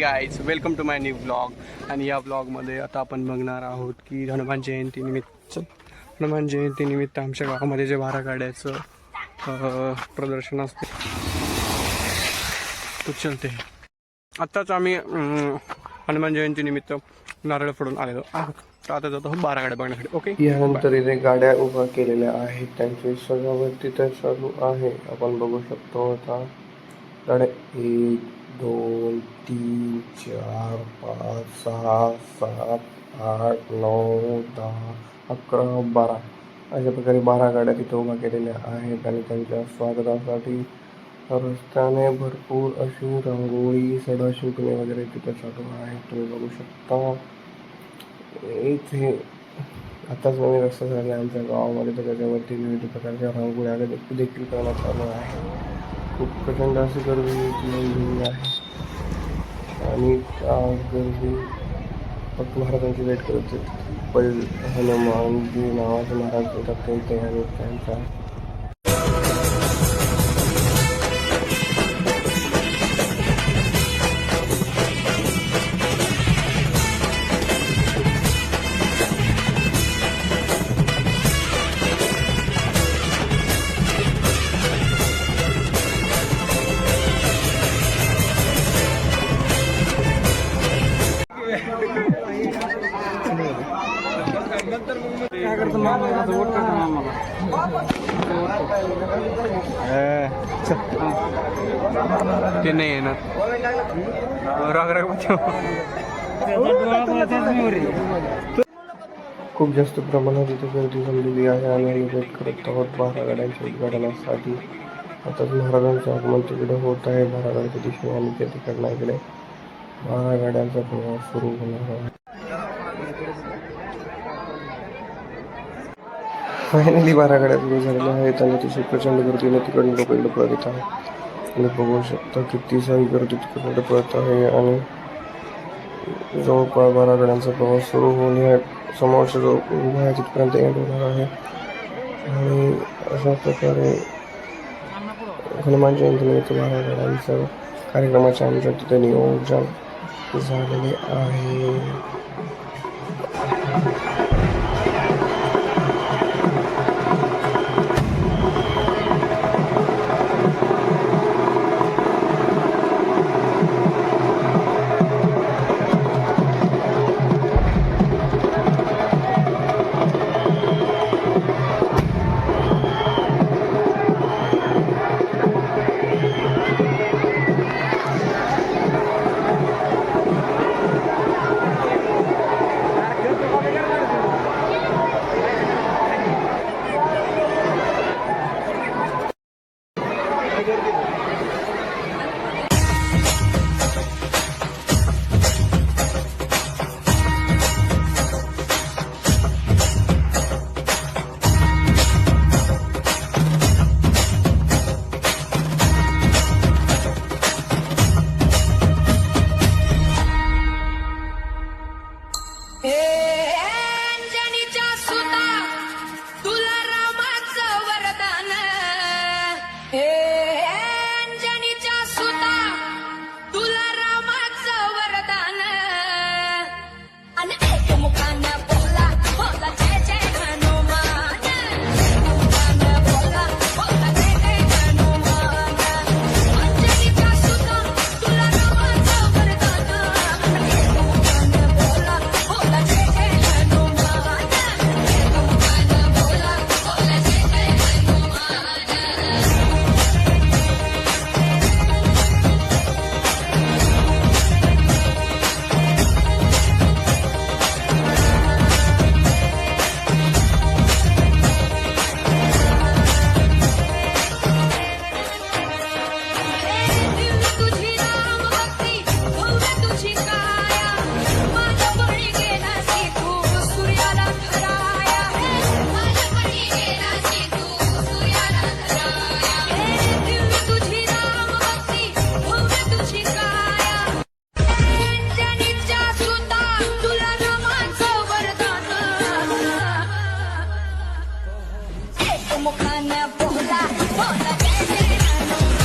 Guys, welcome to my new blog. आणि या ब्लॉगमध्ये आता आपण बघणार आहोत की हनुमान जयंतीनिमित्त आमच्या गावामध्ये जे 12 गाड्याचं प्रदर्शन असते तो चलते. आत्ताच आम्ही हनुमान जयंतीनिमित्त नारळ फोडून आलेलो आहोत. तर आता जातो 12 गाड्या बघण्यासाठी. ओके, यानंतर इथे गाड्या उभ्या केलेल्या आहेत, त्यांची सजावट तिथे चालू आहे. आपण बघू शकतो आता गाड्या 1 2 3 4 5 6 7 8 9 10 11 12 अशा प्रकारे 12 गाड्या तिथे उभ्या केलेल्या आहेत. आणि त्यांच्या स्वागतासाठी रस्त्याने भरपूर अशी रांगोळी, सडा शिंपणे वगैरे तिथे चालू आहे. तुम्ही बघू शकता इथे आताच नवीन रस्ता झाला आमच्या गावामध्ये, तर त्याच्यावरती विविध प्रकारच्या रांगोळ्या देखील करण्यात आलं आहे. खूप प्रचंड अशी गर्दी झालेली आहे आणि त्या गर्दी फक्त महाराजांची वेट करत आहेत. पहिले हनुमानजी नावाचे महाराज येतात ते आणि त्यांचा ते नाही येणार. खूप जास्त प्रमाणात इथे गर्दी जमलेली आहे आणि आम्ही वेट करत आहोत 12 गाड्यांच्या उद्घाटनासाठी. आताच महाराजांचं आगमन तिकडे होत आहे. 12 गाड्याच्या दिशेने आम्ही त्या तिकडनं इकडे 12 गाड्यांचा प्रवास सुरू होणार आहे. फायनली 12 गाड्या सुरू झालेल्या आहेत आणि अतिशय प्रचंड गर्दीने तिकडून लोक इकडे पळत येत आहेत. आणि बघू शकता किती सारी गर्दी तिकडे पळत आहे. आणि जवळपास 12 गाड्यांचा प्रवास सुरू होऊन या समोरच्या जो उभा आहे तिथपर्यंत एंड होणार आहे. आणि अशा प्रकारे हनुमान जयंतीनिमित्त 12 गाड्यांचं कार्यक्रमाचे आमच्या तिथे नियोजन झालेले आहे. मुखाने बोला बोला जय जय हनुमान.